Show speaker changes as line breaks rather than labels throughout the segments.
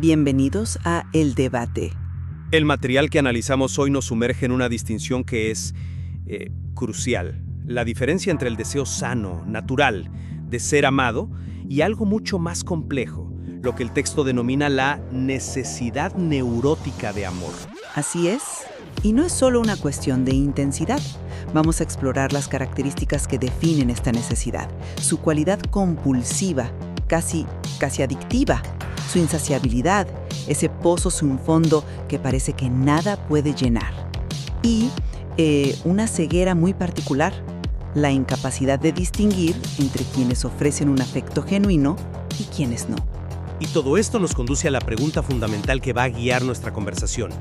Bienvenidos a El Debate.
El material que analizamos hoy nos sumerge en una distinción que es crucial. La diferencia entre el deseo sano, natural, de ser amado, y algo mucho más complejo, lo que el texto denomina la necesidad neurótica de amor.
Así es, y no es solo una cuestión de intensidad. Vamos a explorar las características que definen esta necesidad, su cualidad compulsiva, casi adictiva, su insaciabilidad, ese pozo sin fondo que parece que nada puede llenar. Y una ceguera muy particular, la incapacidad de distinguir entre quienes ofrecen un afecto genuino y quienes no.
Y todo esto nos conduce a la pregunta fundamental que va a guiar nuestra conversación.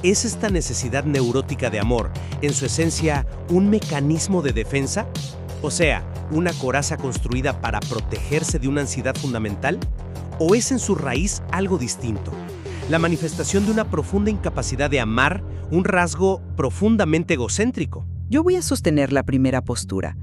¿Es esta necesidad neurótica de amor, en su esencia, un mecanismo de defensa? O sea, ¿una coraza construida para protegerse de una ansiedad fundamental? ¿O es en su raíz algo distinto? La manifestación de una profunda incapacidad de amar, un rasgo profundamente egocéntrico.
Yo voy a sostener la primera postura.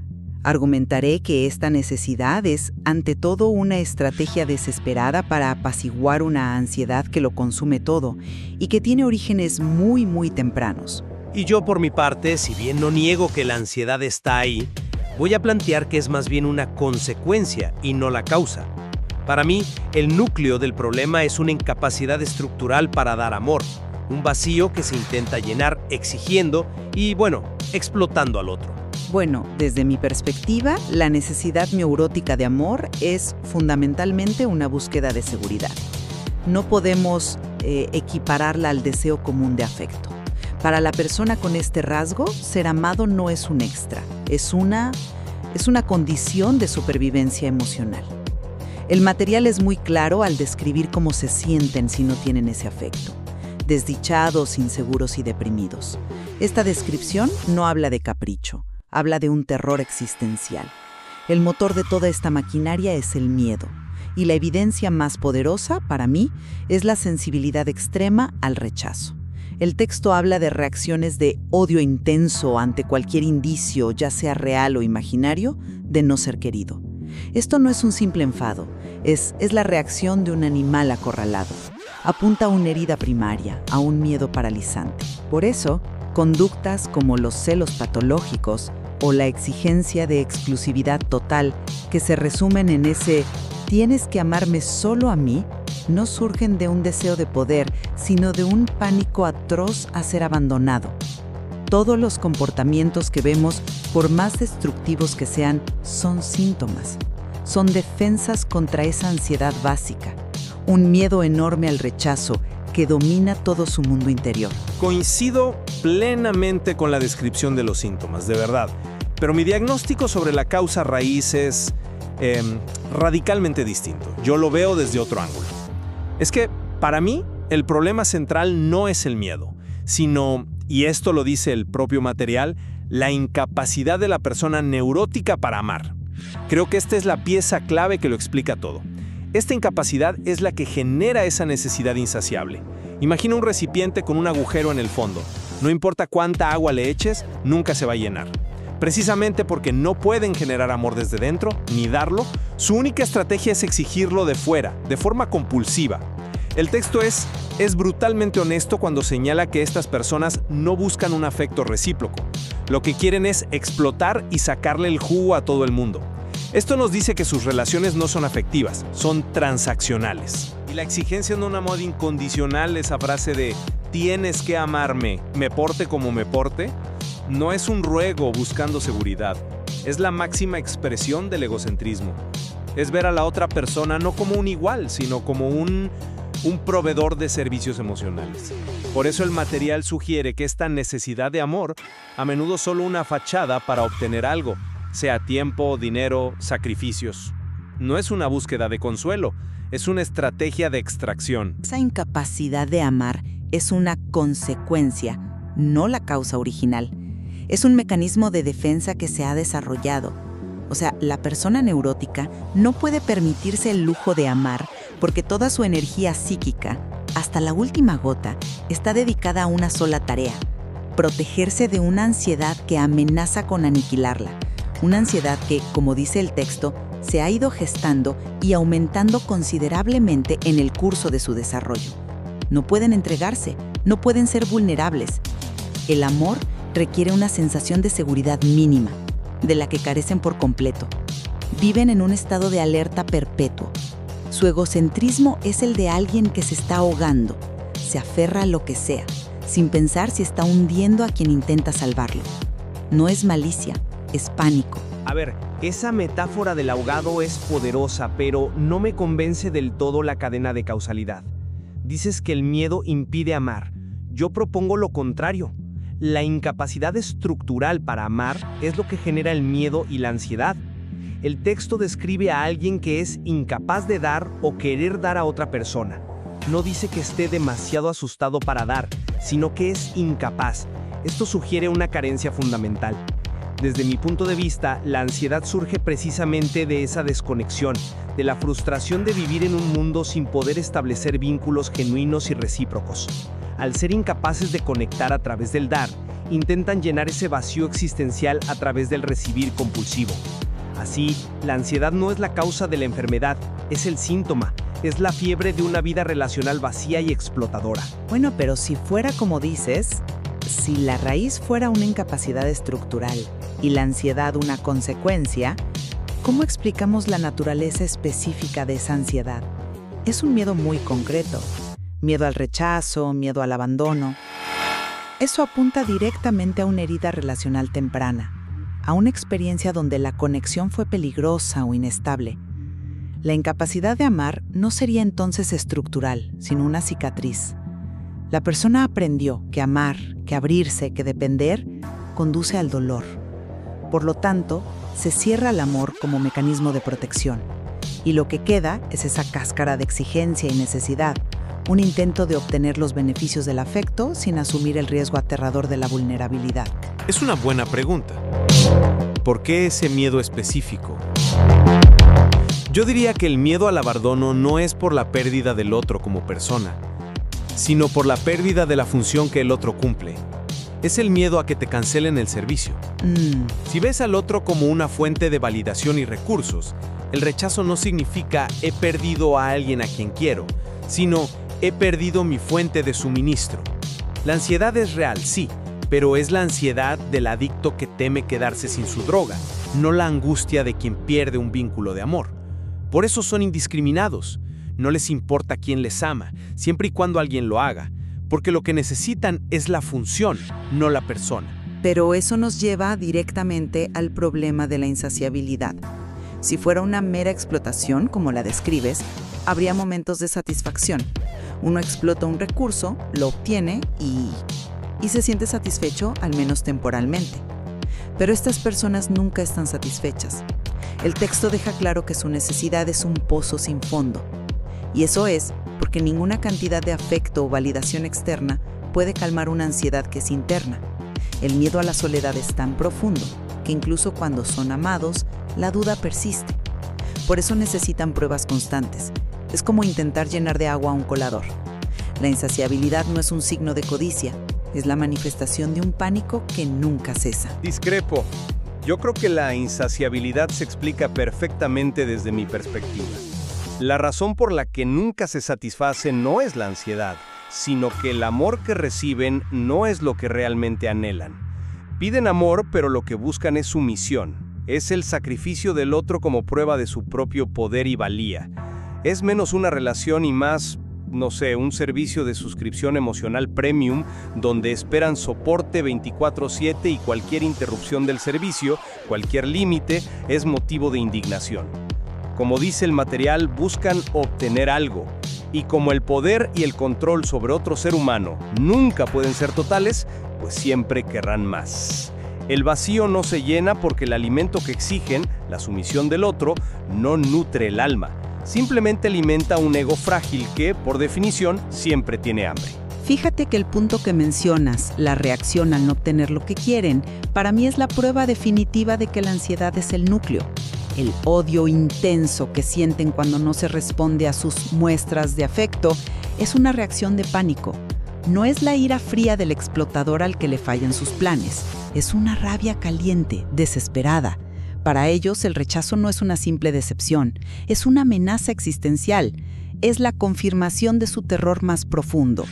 Argumentaré que esta necesidad es, ante todo, una estrategia desesperada para apaciguar una ansiedad que lo consume todo y que tiene orígenes muy tempranos.
Y yo, por mi parte, si bien no niego que la ansiedad está ahí, voy a plantear que es más bien una consecuencia y no la causa. Para mí, el núcleo del problema es una incapacidad estructural para dar amor, un vacío que se intenta llenar exigiendo y, explotando al otro.
Bueno, desde mi perspectiva, la necesidad neurótica de amor es fundamentalmente una búsqueda de seguridad. No podemos equipararla al deseo común de afecto. Para la persona con este rasgo, ser amado no es un extra, es una condición de supervivencia emocional. El material es muy claro al describir cómo se sienten si no tienen ese afecto. Desdichados, inseguros y deprimidos. Esta descripción no habla de capricho, habla de un terror existencial. El motor de toda esta maquinaria es el miedo, y la evidencia más poderosa, para mí, es la sensibilidad extrema al rechazo. El texto habla de reacciones de odio intenso ante cualquier indicio, ya sea real o imaginario, de no ser querido. Esto no es un simple enfado, es la reacción de un animal acorralado. Apunta a una herida primaria, a un miedo paralizante. Por eso, conductas como los celos patológicos o la exigencia de exclusividad total, que se resumen en ese «tienes que amarme solo a mí», no surgen de un deseo de poder, sino de un pánico atroz a ser abandonado. Todos los comportamientos que vemos, por más destructivos que sean, son síntomas. Son defensas contra esa ansiedad básica. Un miedo enorme al rechazo que domina todo su mundo interior.
Coincido plenamente con la descripción de los síntomas, de verdad. Pero mi diagnóstico sobre la causa raíz es radicalmente distinto. Yo lo veo desde otro ángulo. Es que, para mí, el problema central no es el miedo, sino, y esto lo dice el propio material, la incapacidad de la persona neurótica para amar. Creo que esta es la pieza clave que lo explica todo. Esta incapacidad es la que genera esa necesidad insaciable. Imagina un recipiente con un agujero en el fondo. No importa cuánta agua le eches, nunca se va a llenar. Precisamente porque no pueden generar amor desde dentro, ni darlo, su única estrategia es exigirlo de fuera, de forma compulsiva. El texto es brutalmente honesto cuando señala que estas personas no buscan un afecto recíproco. Lo que quieren es explotar y sacarle el jugo a todo el mundo. Esto nos dice que sus relaciones no son afectivas, son transaccionales. Y la exigencia de un amor incondicional, esa frase de «tienes que amarme, me porte como me porte», no es un ruego buscando seguridad, es la máxima expresión del egocentrismo. Es ver a la otra persona no como un igual, sino como un proveedor de servicios emocionales. Por eso el material sugiere que esta necesidad de amor a menudo es solo una fachada para obtener algo, sea tiempo, dinero, sacrificios. No es una búsqueda de consuelo, es una estrategia de extracción.
Esa incapacidad de amar es una consecuencia, no la causa original. Es un mecanismo de defensa que se ha desarrollado. O sea, la persona neurótica no puede permitirse el lujo de amar porque toda su energía psíquica, hasta la última gota, está dedicada a una sola tarea: protegerse de una ansiedad que amenaza con aniquilarla. Una ansiedad que, como dice el texto, se ha ido gestando y aumentando considerablemente en el curso de su desarrollo. No pueden entregarse, no pueden ser vulnerables. El amor requiere una sensación de seguridad mínima, de la que carecen por completo. Viven en un estado de alerta perpetuo. Su egocentrismo es el de alguien que se está ahogando. Se aferra a lo que sea, sin pensar si está hundiendo a quien intenta salvarlo. No es malicia, es pánico.
A ver, esa metáfora del ahogado es poderosa, pero no me convence del todo la cadena de causalidad. Dices que el miedo impide amar. Yo propongo lo contrario. La incapacidad estructural para amar es lo que genera el miedo y la ansiedad. El texto describe a alguien que es incapaz de dar o querer dar a otra persona. No dice que esté demasiado asustado para dar, sino que es incapaz. Esto sugiere una carencia fundamental. Desde mi punto de vista, la ansiedad surge precisamente de esa desconexión, de la frustración de vivir en un mundo sin poder establecer vínculos genuinos y recíprocos. Al ser incapaces de conectar a través del dar, intentan llenar ese vacío existencial a través del recibir compulsivo. Así, la ansiedad no es la causa de la enfermedad, es el síntoma, es la fiebre de una vida relacional vacía y explotadora.
Bueno, pero si fuera como dices, si la raíz fuera una incapacidad estructural y la ansiedad una consecuencia, ¿cómo explicamos la naturaleza específica de esa ansiedad? Es un miedo muy concreto. Miedo al rechazo, miedo al abandono. Eso apunta directamente a una herida relacional temprana, a una experiencia donde la conexión fue peligrosa o inestable. La incapacidad de amar no sería entonces estructural, sino una cicatriz. La persona aprendió que amar, que abrirse, que depender, conduce al dolor. Por lo tanto, se cierra el amor como mecanismo de protección. Y lo que queda es esa cáscara de exigencia y necesidad, un intento de obtener los beneficios del afecto sin asumir el riesgo aterrador de la vulnerabilidad.
Es una buena pregunta. ¿Por qué ese miedo específico? Yo diría que el miedo al abandono no es por la pérdida del otro como persona, sino por la pérdida de la función que el otro cumple. Es el miedo a que te cancelen el servicio. Si ves al otro como una fuente de validación y recursos, el rechazo no significa he perdido a alguien a quien quiero, sino he perdido mi fuente de suministro. La ansiedad es real, sí, pero es la ansiedad del adicto que teme quedarse sin su droga, no la angustia de quien pierde un vínculo de amor. Por eso son indiscriminados. No les importa quién les ama, siempre y cuando alguien lo haga, porque lo que necesitan es la función, no la persona.
Pero eso nos lleva directamente al problema de la insaciabilidad. Si fuera una mera explotación, como la describes, habría momentos de satisfacción. Uno explota un recurso, lo obtiene y se siente satisfecho, al menos temporalmente. Pero estas personas nunca están satisfechas. El texto deja claro que su necesidad es un pozo sin fondo. Y eso es porque ninguna cantidad de afecto o validación externa puede calmar una ansiedad que es interna. El miedo a la soledad es tan profundo que incluso cuando son amados, la duda persiste. Por eso necesitan pruebas constantes. Es como intentar llenar de agua un colador. La insaciabilidad no es un signo de codicia, es la manifestación de un pánico que nunca cesa.
Discrepo. Yo creo que la insaciabilidad se explica perfectamente desde mi perspectiva. La razón por la que nunca se satisface no es la ansiedad, sino que el amor que reciben no es lo que realmente anhelan. Piden amor, pero lo que buscan es sumisión. Es el sacrificio del otro como prueba de su propio poder y valía. Es menos una relación y más, un servicio de suscripción emocional premium donde esperan soporte 24/7 y cualquier interrupción del servicio, cualquier límite, es motivo de indignación. Como dice el material, buscan obtener algo. Y como el poder y el control sobre otro ser humano nunca pueden ser totales, pues siempre querrán más. El vacío no se llena porque el alimento que exigen, la sumisión del otro, no nutre el alma. Simplemente alimenta un ego frágil que, por definición, siempre tiene hambre.
Fíjate que el punto que mencionas, la reacción al no obtener lo que quieren, para mí es la prueba definitiva de que la ansiedad es el núcleo. El odio intenso que sienten cuando no se responde a sus muestras de afecto es una reacción de pánico. No es la ira fría del explotador al que le fallan sus planes, es una rabia caliente, desesperada, Para ellos, el rechazo no es una simple decepción, es una amenaza existencial. Es la confirmación de su terror más profundo,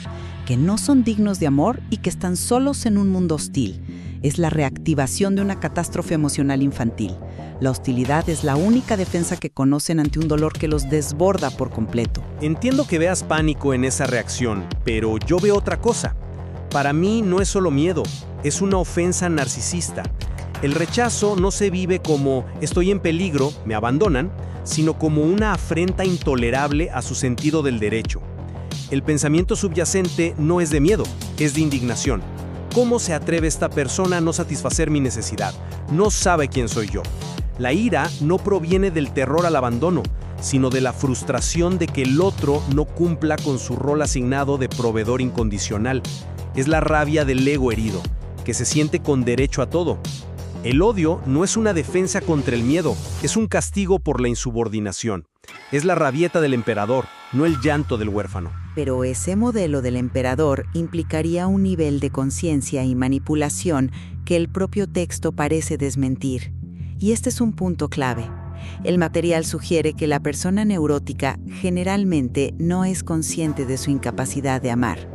que no son dignos de amor y que están solos en un mundo hostil. Es la reactivación de una catástrofe emocional infantil. La hostilidad es la única defensa que conocen ante un dolor que los desborda por completo.
Entiendo que veas pánico en esa reacción, pero yo veo otra cosa. Para mí no es solo miedo, es una ofensa narcisista. El rechazo no se vive como estoy en peligro, me abandonan, sino como una afrenta intolerable a su sentido del derecho. El pensamiento subyacente no es de miedo, es de indignación. ¿Cómo se atreve esta persona a no satisfacer mi necesidad? No sabe quién soy yo. La ira no proviene del terror al abandono, sino de la frustración de que el otro no cumpla con su rol asignado de proveedor incondicional. Es la rabia del ego herido, que se siente con derecho a todo. El odio no es una defensa contra el miedo, es un castigo por la insubordinación. Es la rabieta del emperador, no el llanto del huérfano.
Pero ese modelo del emperador implicaría un nivel de conciencia y manipulación que el propio texto parece desmentir. Y este es un punto clave. El material sugiere que la persona neurótica generalmente no es consciente de su incapacidad de amar.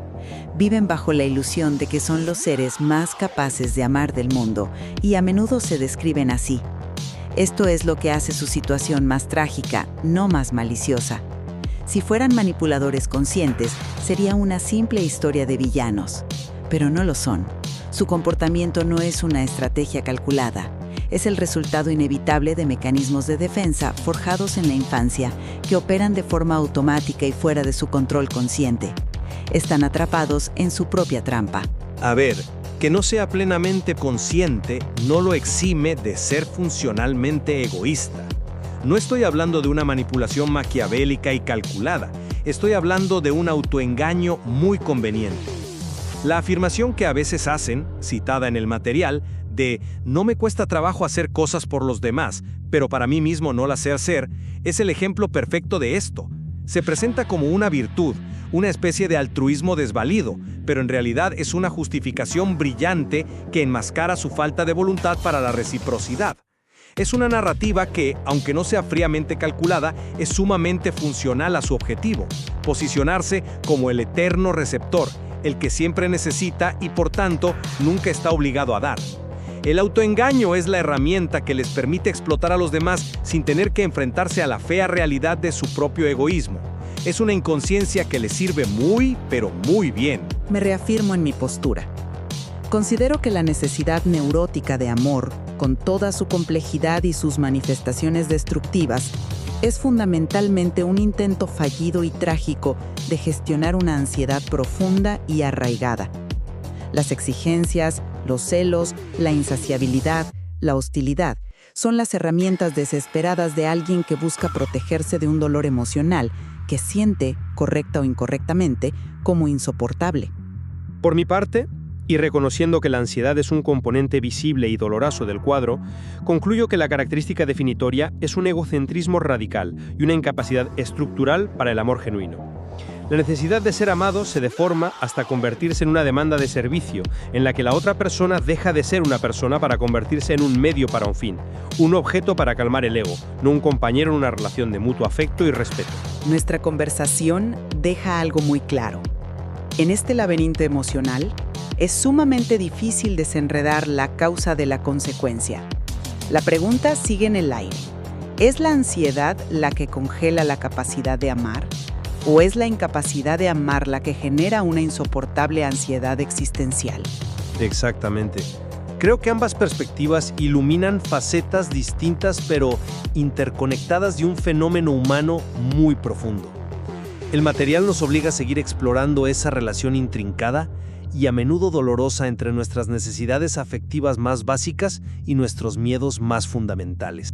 Viven bajo la ilusión de que son los seres más capaces de amar del mundo y a menudo se describen así. Esto es lo que hace su situación más trágica, no más maliciosa. Si fueran manipuladores conscientes, sería una simple historia de villanos. Pero no lo son. Su comportamiento no es una estrategia calculada. Es el resultado inevitable de mecanismos de defensa forjados en la infancia que operan de forma automática y fuera de su control consciente. Están atrapados en su propia trampa.
A ver, que no sea plenamente consciente no lo exime de ser funcionalmente egoísta. No estoy hablando de una manipulación maquiavélica y calculada, estoy hablando de un autoengaño muy conveniente. La afirmación que a veces hacen, citada en el material, de «no me cuesta trabajo hacer cosas por los demás, pero para mí mismo no las sé hacer», es el ejemplo perfecto de esto. Se presenta como una virtud, una especie de altruismo desvalido, pero en realidad es una justificación brillante que enmascara su falta de voluntad para la reciprocidad. Es una narrativa que, aunque no sea fríamente calculada, es sumamente funcional a su objetivo, posicionarse como el eterno receptor, el que siempre necesita y por tanto nunca está obligado a dar. El autoengaño es la herramienta que les permite explotar a los demás sin tener que enfrentarse a la fea realidad de su propio egoísmo. Es una inconsciencia que les sirve muy, pero muy bien.
Me reafirmo en mi postura. Considero que la necesidad neurótica de amor, con toda su complejidad y sus manifestaciones destructivas, es fundamentalmente un intento fallido y trágico de gestionar una ansiedad profunda y arraigada. Las exigencias, los celos, la insaciabilidad, la hostilidad son las herramientas desesperadas de alguien que busca protegerse de un dolor emocional que siente, correcta o incorrectamente, como insoportable.
Por mi parte, y reconociendo que la ansiedad es un componente visible y doloroso del cuadro, concluyo que la característica definitoria es un egocentrismo radical y una incapacidad estructural para el amor genuino. La necesidad de ser amado se deforma hasta convertirse en una demanda de servicio, en la que la otra persona deja de ser una persona para convertirse en un medio para un fin, un objeto para calmar el ego, no un compañero en una relación de mutuo afecto y respeto.
Nuestra conversación deja algo muy claro. En este laberinto emocional, es sumamente difícil desenredar la causa de la consecuencia. La pregunta sigue en el aire. ¿Es la ansiedad la que congela la capacidad de amar? ¿O es la incapacidad de amar la que genera una insoportable ansiedad existencial?
Exactamente. Creo que ambas perspectivas iluminan facetas distintas pero interconectadas de un fenómeno humano muy profundo. El material nos obliga a seguir explorando esa relación intrincada y a menudo dolorosa entre nuestras necesidades afectivas más básicas y nuestros miedos más fundamentales.